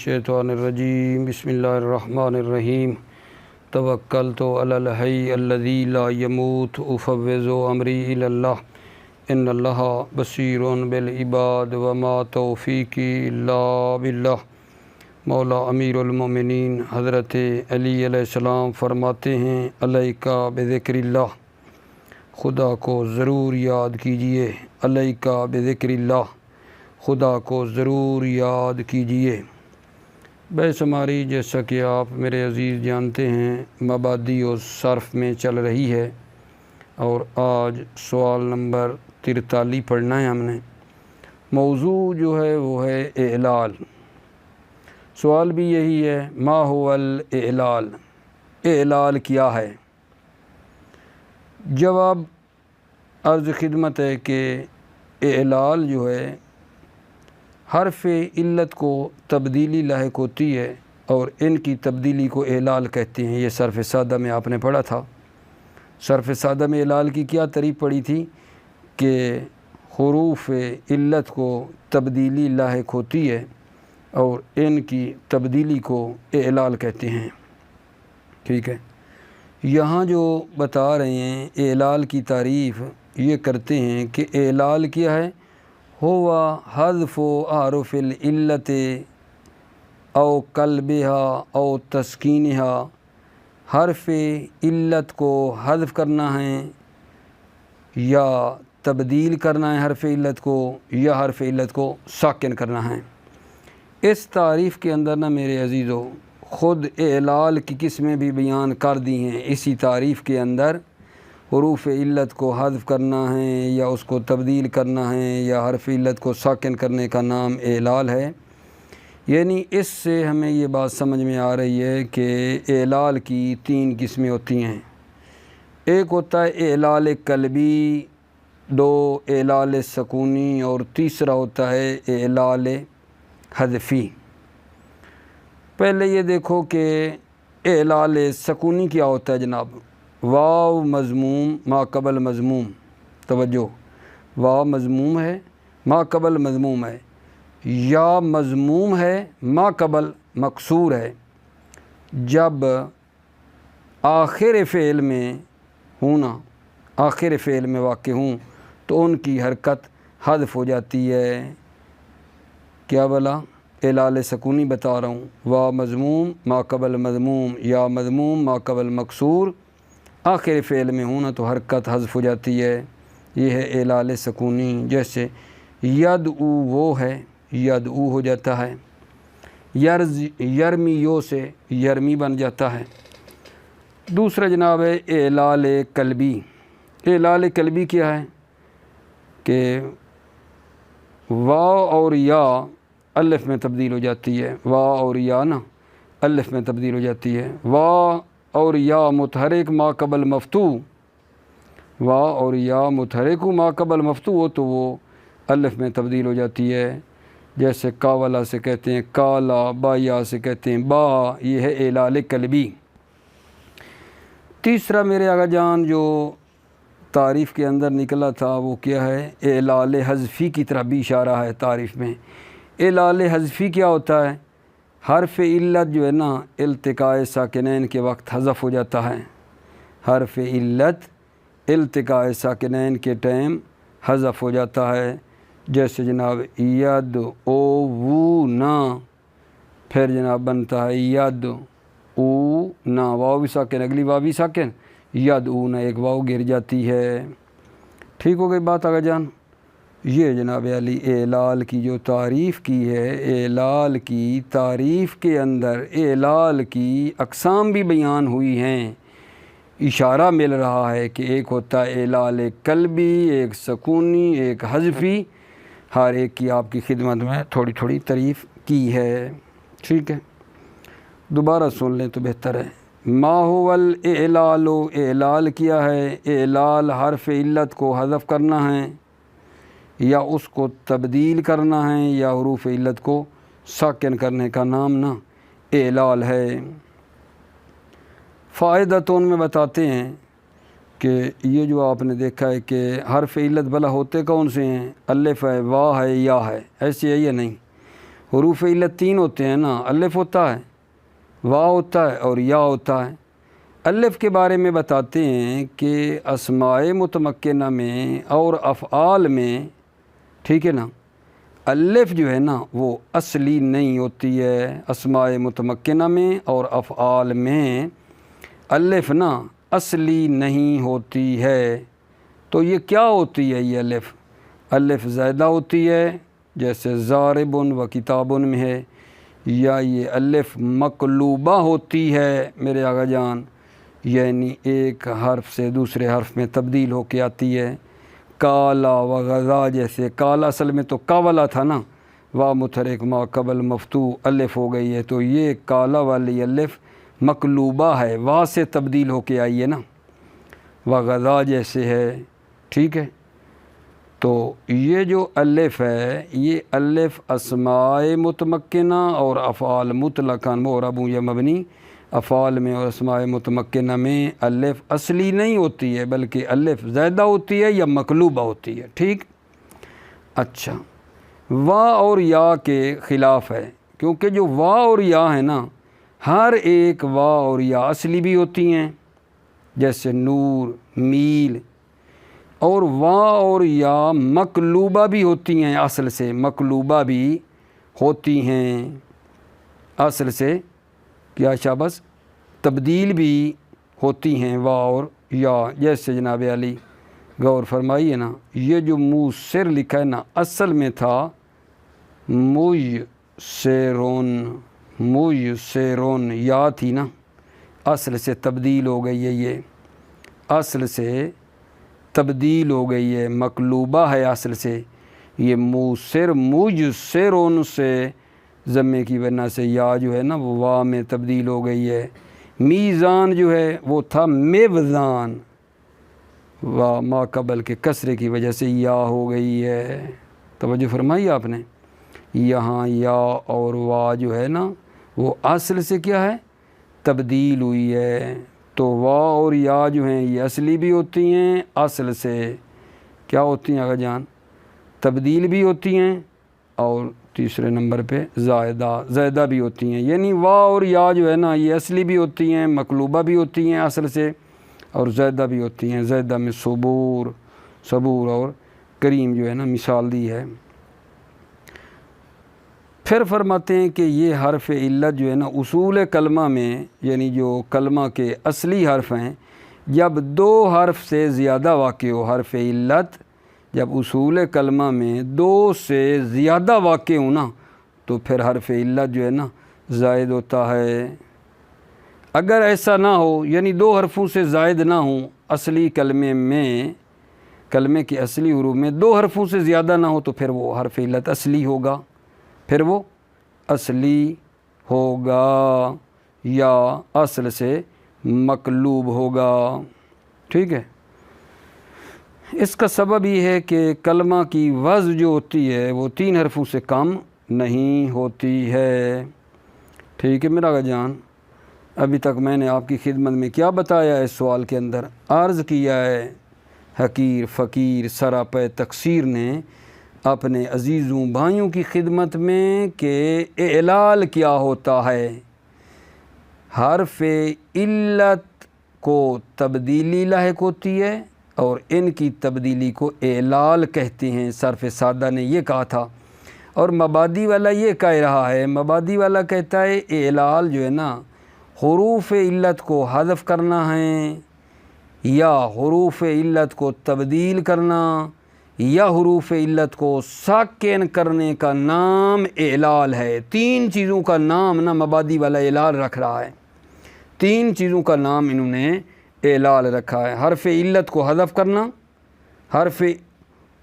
الشیطان الرجیم بسم اللہ الرحمن الرحیم توکلت علی الحی الذی لا یموت افوض امری الی اللہ ان اللہ بصیر بالعباد وما توفیقی الا باللہ۔ مولا امیر المومنین حضرت علی علیہ السلام فرماتے ہیں علیکہ بذکر اللہ، خدا کو ضرور یاد کیجئے، علیکہ بذکر اللہ، خدا کو ضرور یاد کیجئے۔ بحث ہماری جیسا کہ آپ میرے عزیز جانتے ہیں مبادی و صرف میں چل رہی ہے، اور آج سوال نمبر 43 پڑھنا ہے ہم نے۔ موضوع جو ہے وہ ہے اعلال۔ سوال بھی یہی ہے، ما هو الاعلال، اعلال کیا ہے؟ جواب عرض خدمت ہے کہ اعلال جو ہے حرف علت کو تبدیلی لاحق ہوتی ہے، اور ان کی تبدیلی کو اعلال کہتے ہیں۔ یہ صرف سادہ میں آپ نے پڑھا تھا۔ صرف سادہ میں اعلال کی کیا تعریف پڑھی تھی کہ حروف علت کو تبدیلی لاحق ہوتی ہے اور ان کی تبدیلی کو اعلال کہتے ہیں۔ ٹھیک ہے، یہاں جو بتا رہے ہیں اعلال کی تعریف، یہ کرتے ہیں کہ اعلال کیا ہے؟ ہوا حذف حرف العلت او قلبها او تسکینها، حرف علت کو حذف کرنا ہے یا تبدیل کرنا ہے حرف علت کو، یا حرف علت کو ساکن کرنا ہے۔ اس تعریف کے اندر نا میرے عزیزو خود اعلال کی قسمیں بھی بیان کر دی ہیں۔ اسی تعریف کے اندر حروف علت کو حذف کرنا ہے یا اس کو تبدیل کرنا ہے یا حرف علت کو ساکن کرنے کا نام اعلال ہے۔ یعنی اس سے ہمیں یہ بات سمجھ میں آ رہی ہے کہ اعلال کی 3 قسمیں ہوتی ہیں۔ ایک ہوتا ہے اعلال قلبی، 2 اعلال سکونی، اور تیسرا ہوتا ہے اعلال حذفی۔ پہلے یہ دیکھو کہ اعلال سکونی کیا ہوتا ہے جناب۔ واو مضموم ما قبل مضموم، توجہ، واو مضموم ہے ما قبل مضموم ہے، یا مضموم ہے ما قبل مکسور ہے۔ جب آخر فعل میں ہوں نا، آخر فعل میں واقع ہوں تو ان کی حرکت حذف ہو جاتی ہے۔ کیا بلا؟ اعلال سکونی بتا رہا ہوں، واو مضموم ما قبل مضموم یا مضموم ما قبل مکسور، آخر فعل میں ہوں نا تو حرکت حذف ہو جاتی ہے۔ یہ ہے اعلال سکونی۔ جیسے یدعو وہ ہے، یدعو ہو جاتا ہے۔ یرمی یو سے یرمی بن جاتا ہے۔ دوسرا جناب ہے اعلال قلبی۔ اعلال قلبی کیا ہے کہ واو اور یا الف میں تبدیل ہو جاتی ہے۔ واو اور یا نا الف میں تبدیل ہو جاتی ہے۔ واو اور یا متحرک ما قبل مفتوح، واو اور یا متحرک ما قبل مفتوح ہو تو وہ الف میں تبدیل ہو جاتی ہے۔ جیسے کاولا سے کہتے ہیں کالا، با یا سے کہتے ہیں با، یہ ہے اعلال قلبی۔ تیسرا میرے آقا جان جو تعریف کے اندر نکلا تھا وہ کیا ہے؟ اعلال حذفی کی طرف بھی اشارہ ہے تعریف میں۔ اعلال حذفی کیا ہوتا ہے؟ حرف علت جو ہے نا التقاء ساکنین کے وقت حذف ہو جاتا ہے۔ حرف علت التقاء ساکنین کے ٹائم حذف ہو جاتا ہے۔ جیسے جناب ید او وو نا، پھر جناب بنتا ہے ید او نا، واو بھی ساکن، اگلی واو بھی ساکن، ید او نا ایک واو گر جاتی ہے۔ ٹھیک ہو گئی بات آگا جان؟ یہ جناب علی اعلال کی جو تعریف کی ہے، اعلال کی تعریف کے اندر اعلال کی اقسام بھی بیان ہوئی ہیں۔ اشارہ مل رہا ہے کہ ایک ہوتا ہے اعلال قلبی، ایک سکونی، ایک حذفی، ہر ایک کی آپ کی خدمت میں تھوڑی تھوڑی تعریف کی ہے۔ ٹھیک ہے، دوبارہ سن لیں تو بہتر ہے۔ ما هو الاعلال، اعلال کیا ہے؟ اعلال حرف علت کو حذف کرنا ہے یا اس کو تبدیل کرنا ہے یا حروف علت کو ساکن کرنے کا نام نا اعلال ہے۔ فائدتون میں بتاتے ہیں کہ یہ جو آپ نے دیکھا ہے کہ حرف علت بلا ہوتے کون سے ہیں؟ الف ہے، وا ہے، یا ہے، ایسے ہے یا نہیں؟ حروف علت 3 ہوتے ہیں نا، الف ہوتا ہے، واو ہوتا ہے اور یا ہوتا ہے۔ الف کے بارے میں بتاتے ہیں کہ اسماء متمکنہ میں اور افعال میں، ٹھیک ہے نا، الف جو ہے نا وہ اصلی نہیں ہوتی ہے۔ اسماء متمکنہ میں اور افعال میں الف نا اصلی نہیں ہوتی ہے۔ تو یہ کیا ہوتی ہے؟ یہ الف زائدہ ہوتی ہے، جیسے ضارب و کتاب میں ہے، یا یہ الف مقلوبہ ہوتی ہے میرے آقا جان، یعنی ایک حرف سے دوسرے حرف میں تبدیل ہو کے آتی ہے۔ کالا و غزا، جیسے کالا اصل میں تو کاولا تھا نا، وا متحرک ما قبل مفتوح الف ہو گئی ہے، تو یہ کالا والی الف مقلوبہ ہے، وا سے تبدیل ہو کے آئی ہے نا، و غزا جیسے ہے، ٹھیک ہے۔ تو یہ جو الف ہے، یہ الف اسماء متمکنہ اور افعال مطلقاً معرب یا مبنی، افعال میں اور اسماء متمکنہ میں الف اصلی نہیں ہوتی ہے، بلکہ الف زائدہ ہوتی ہے یا مقلوبہ ہوتی ہے، ٹھیک۔ اچھا، وا اور یا کے خلاف ہے، کیونکہ جو وا اور یا ہے نا، ہر ایک وا اور یا اصلی بھی ہوتی ہیں، جیسے نور، میل، اور وا اور یا مقلوبہ بھی ہوتی ہیں، اصل سے مقلوبہ بھی ہوتی ہیں، اصل سے کیا شابس تبدیل بھی ہوتی ہیں وا اور یا، جیسے جناب علی غور فرمائیے نا، یہ جو موسر لکھا ہے نا، اصل میں تھا مویسرون، یا تھی نا، اصل سے تبدیل ہو گئی ہے، یہ اصل سے تبدیل ہو گئی ہے، مقلوبہ ہے اصل سے۔ یہ موجسرون سے ضمے کی وجہ سے یا جو ہے نا وہ وا میں تبدیل ہو گئی ہے۔ میزان جو ہے وہ تھا میوزان، وا ما قبل کے کسرے کی وجہ سے یا ہو گئی ہے۔ توجہ فرمائی آپ نے، یہاں یا اور وا جو ہے نا وہ اصل سے کیا ہے؟ تبدیل ہوئی ہے۔ تو وا اور یا جو ہیں یہ اصلی بھی ہوتی ہیں، اصل سے کیا ہوتی ہیں آقا جان؟ تبدیل بھی ہوتی ہیں، اور تیسرے نمبر پہ زائدہ بھی ہوتی ہیں۔ یعنی وا اور یا جو ہے نا یہ اصلی بھی ہوتی ہیں، مقلوبہ بھی ہوتی ہیں اصل سے، اور زائدہ بھی ہوتی ہیں۔ زائدہ میں صبور اور کریم جو ہے نا مثال دی ہے۔ پھر فرماتے ہیں کہ یہ حرف علت جو ہے نا اصول کلمہ میں، یعنی جو کلمہ کے اصلی حرف ہیں، جب 2 حرف سے زیادہ واقع ہو، حرف علت جب اصول کلمہ میں 2 سے زیادہ واقع ہو نا، تو پھر حرف علت جو ہے نا زائد ہوتا ہے۔ اگر ایسا نہ ہو، یعنی 2 حرفوں سے زائد نہ ہوں اصلی کلمے میں، کلمے کے اصلی حروف میں 2 حرفوں سے زیادہ نہ ہو، تو پھر وہ حرف علت اصلی ہوگا، پھر وہ اصلی ہوگا یا اصل سے مقلوب ہوگا، ٹھیک ہے۔ اس کا سبب یہ ہے کہ کلمہ کی وزن جو ہوتی ہے وہ 3 حرفوں سے کم نہیں ہوتی ہے، ٹھیک ہے میرا جان۔ ابھی تک میں نے آپ کی خدمت میں کیا بتایا ہے؟ اس سوال کے اندر عرض کیا ہے حقیر فقیر سراپے تقصیر نے اپنے عزیزوں بھائیوں کی خدمت میں کہ اعلال کیا ہوتا ہے۔ حرف علت کو تبدیلی لاحق ہوتی ہے اور ان کی تبدیلی کو اعلال کہتے ہیں۔ صرف سادہ نے یہ کہا تھا، اور مبادی والا یہ کہہ رہا ہے، مبادی والا کہتا ہے اعلال جو ہے نا حروف علت کو حذف کرنا ہے، یا حروف علت کو تبدیل کرنا، یا حروف علت کو ساکن کرنے کا نام اعلال ہے۔ 3 چیزوں کا نام نا مبادی والا اعلال رکھ رہا ہے، 3 چیزوں کا نام انہوں نے اعلال رکھا ہے۔ حرف علت کو حذف کرنا،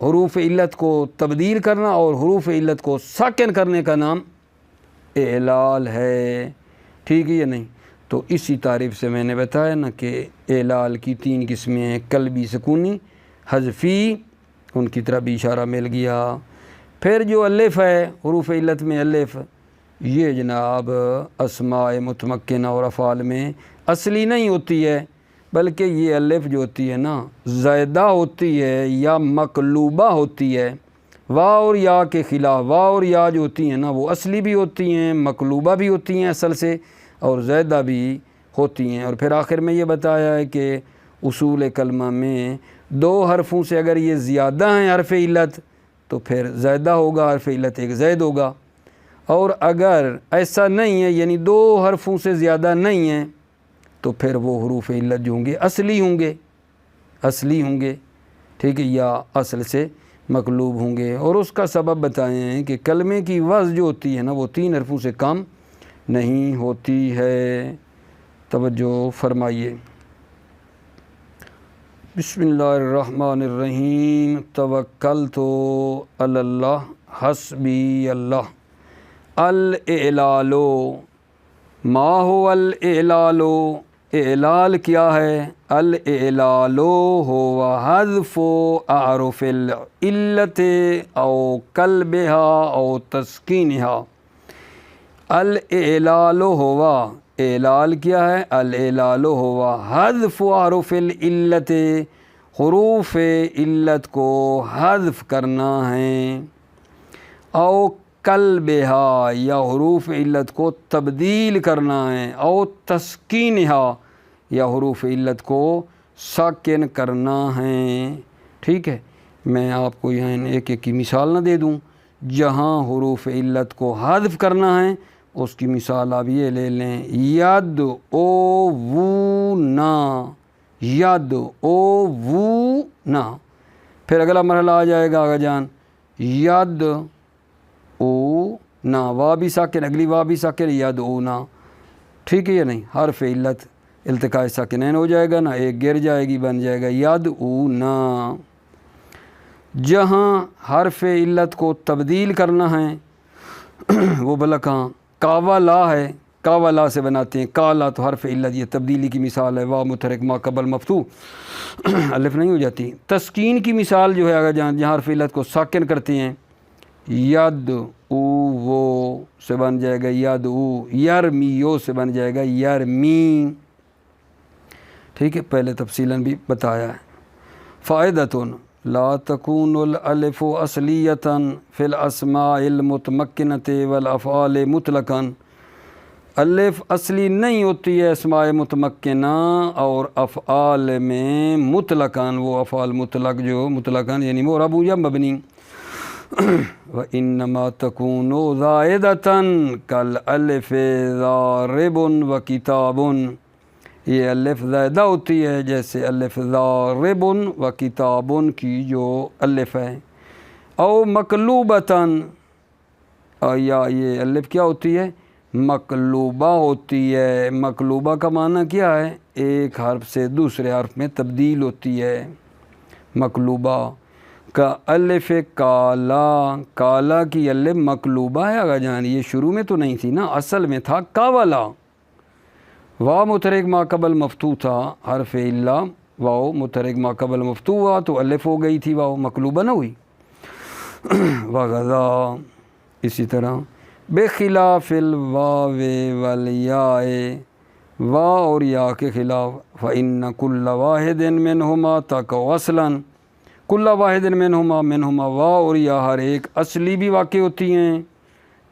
حروف علت کو تبدیل کرنا، اور حروف علت کو ساکن کرنے کا نام اعلال ہے، ٹھیک ہے یا نہیں؟ تو اسی تعریف سے میں نے بتایا نا کہ اعلال کی 3 قسمیں ہیں، قلبی، سکونی، حذفی، ان کی طرح بھی اشارہ مل گیا۔ پھر جو الف ہے، حروف علت میں الف، یہ جناب اسماء متمکنہ اور افعال میں اصلی نہیں ہوتی ہے، بلکہ یہ الف جو ہوتی ہے نا زائدہ ہوتی ہے یا مقلوبہ ہوتی ہے، واو اور یا کے خلاف واو اور یا جو ہوتی ہیں نا وہ اصلی بھی ہوتی ہیں، مقلوبہ بھی ہوتی ہیں اصل سے، اور زائدہ بھی ہوتی ہیں۔ اور پھر آخر میں یہ بتایا ہے کہ اصول کلمہ میں دو حرفوں سے اگر یہ زیادہ ہیں حرف علت تو پھر زائدہ ہوگا، حرف علت ایک زائد ہوگا، اور اگر ایسا نہیں ہے یعنی دو حرفوں سے زیادہ نہیں ہیں تو پھر وہ حروف علت جو ہوں گے اصلی ہوں گے، ٹھیک ہے، یا اصل سے مقلوب ہوں گے۔ اور اس کا سبب بتائے ہیں کہ کلمے کی وزن جو ہوتی ہے نا وہ 3 حرفوں سے کم نہیں ہوتی ہے۔ توجہ فرمائیے۔ بسم اللہ الرحمن الرحیم۔ توکلت علی اللہ حسبی اللہ۔ الاعلال، ما هو الاعلال؟ اعلال کیا ہے؟ الاعلال هو حذف اعرف العلت او قلبها او تسکینها۔ الاعلال ہوا، اعلال کیا ہے؟ الاعلال ہوا حذف اعرف العلت، حروف علت کو حذف کرنا ہے، او قلبها یا حروف علت کو تبدیل کرنا ہے، او تسکینها یا حروف علت کو ساکن کرنا ہے، ٹھیک ہے۔ میں آپ کو یہاں ایک ایک کی مثال نہ دے دوں، جہاں حروف علت کو حذف کرنا ہے اس کی مثال آپ یہ لے لیں، ید او وو نا، ید او وو نا۔ پھر اگلا مرحلہ آ جائے گا آگا جان، ید او نا، وا بھی ساکن، اگلی وا بھی ساکن، ید او نا، ٹھیک ہے یا نہیں؟ حرف علت التقاء ساکنین ہو جائے گا نا، ایک گر جائے گی، بن جائے گا ید او نا۔ جہاں حرف علت کو تبدیل کرنا ہے وہ بھلا کہاں؟ کاوا لا ہے، کاوا لا سے بناتے ہیں، کالا تو حرف علت، یہ تبدیلی کی مثال ہے، واو متحرک ما قبل مفتوح الف نہیں ہو جاتی۔ تسکین کی مثال جو ہے اگر جہاں حرف علت کو ساکن کرتے ہیں، ید او وہ سے بن جائے گا ید او، یرمیو سے بن جائے گا یرمی، ٹھیک ہے، پہلے تفصیلاً بھی بتایا ہے۔ فائدۃ لا تکون الالف اصلیۃ فی الاسماء المتمکنۃ والافعال مطلقاً، الف اصلی نہیں ہوتی ہے اسماء متمکنہ اور افعال میں مطلقاً، وہ افعال مطلق جو مطلقاً یعنی معرب یا مبنی، وانما تکون زائدۃ کالالف ضارب وکتاب، یہ الف زائدہ ہوتی ہے جیسے الف ضارب و کتاب کی جو الف ہے، او مقلوبتاً، یا یہ الف کیا ہوتی ہے؟ مقلوبہ ہوتی ہے۔ مقلوبہ کا معنی کیا ہے؟ ایک حرف سے دوسرے حرف میں تبدیل ہوتی ہے، مقلوبہ۔ کا الف کالا، کالا کی الف مقلوبہ ہے اگر جان، یہ شروع میں تو نہیں تھی نا، اصل میں تھا کاولا، واو متحرک ما قبل مفتوح تھا، حرف الا واو متحرک ما قبل مفتوح ہوا تو الف ہو گئی تھی، واو مقلوبہ نہ ہوئی۔ وغذا، اسی طرح بخلاف الواو والیاء، وا اور یا کے خلاف، فإن كل واحد منهما تقع اصلا، کل واحد منہما وا اور یا ہر ایک اصلی بھی واقع ہوتی ہیں،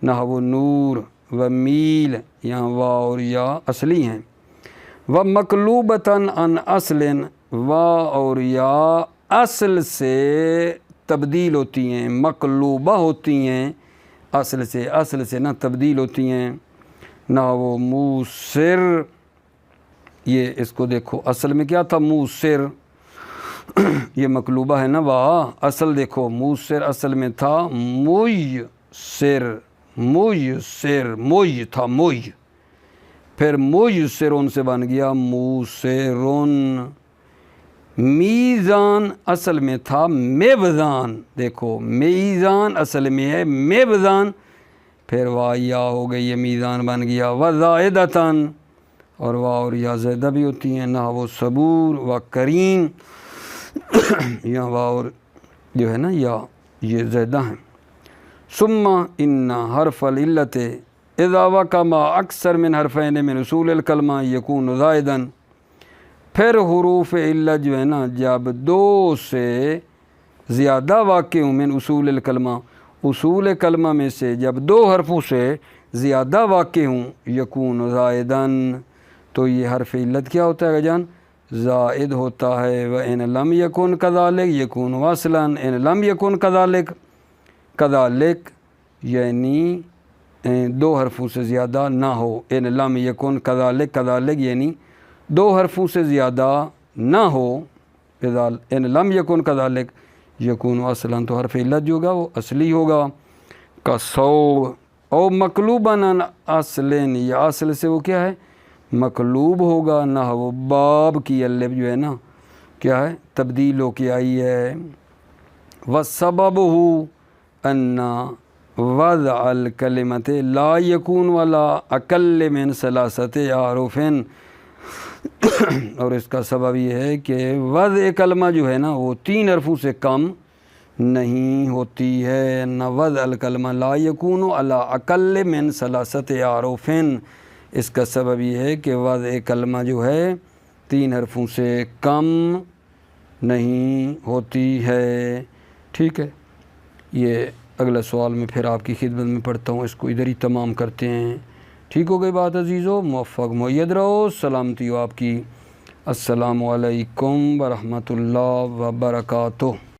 نحو نور و میل، یہاں وا اور یا اصلی ہیں، و مقلوبتاً عن اصل، وا اور یا اصل سے تبدیل ہوتی ہیں، مقلوبہ ہوتی ہیں اصل سے نہ تبدیل ہوتی ہیں، نحو موسر، یہ اس کو دیکھو اصل میں کیا تھا؟ موسر، یہ مقلوبہ ہے نا وا، اصل دیکھو موسر اصل میں تھا مویسر، مویسر، موی تھا موی، پھر مویسرون سے بن گیا موسرون۔ میزان اصل میں تھا میوزان، دیکھو میزان اصل میں ہے میوزان، پھر وا یا ہو گئی، یہ میزان بن گیا۔ وزائدتاً، اور وا اور یا زائدہ بھی ہوتی ہیں، نحو صبور و کریم، یہاں وا اور جو ہے نا یا یہ زائدہ ہیں۔ ثم ان حرف العلت اذا وقع مع اکثر من حرفین من اصول الکلمہ یکون زائداً، پھر حروف علت جو ہے نا جب دو سے زیادہ واقع ہوں من اصول الکلمہ، اصول کلمہ میں سے جب دو حرفوں سے زیادہ واقع ہوں، یکون زائدن تو یہ حرف علت کیا ہوتا ہے جان؟ زائد ہوتا ہے۔ وَإِن لَمْ يَكُنْ كَذَلِكَ يَكُونُ وَصْلًا، إِن لَمْ يَكُنْ كَذَلِكَ، كَذَلِكَ یعنی دو حرفوں سے زیادہ نہ ہو، إِن لَمْ يَكُنْ كَذَلِكَ، كَذَلِكَ یعنی دو حرفوں سے زیادہ نہ ہو، إِن لَمْ يَكُنْ كَذَلِكَ یکون اصلاً تو حرف علت جو ہوگا وہ اصلی ہوگا، کا صوب او مقلوباً عن اصلین، یا اصل سے وہ کیا ہے؟ مقلوب ہوگا، نحو باب کی الف جو ہے نا کیا ہے؟ تبدیل ہو کے آئی ہے۔ وَسَبَبُهُ أَنَّ وَضْعَ الْكَلِمَةِ لَا يَكُونُ وَلَا أَقَلَّ مِنْ ثَلَاثَةِ أَحْرُفٍ، اور اس کا سبب یہ ہے کہ وضع کلمہ جو ہے نا وہ 3 حرفوں سے کم نہیں ہوتی ہے۔ نہ وضع الکلمہ لا یکون علی اقل من 3 احرف، اس کا سبب یہ ہے کہ وضع کلمہ جو ہے 3 حرفوں سے کم نہیں ہوتی ہے۔ ٹھیک ہے، یہ اگلا سوال میں پھر آپ کی خدمت میں پڑھتا ہوں، اس کو ادھر ہی تمام کرتے ہیں۔ ٹھیک ہو گئی بات عزیزو، موفق مؤید رہو، سلامتی ہو آپ کی۔ السلام علیکم ورحمۃ اللہ وبرکاتہ۔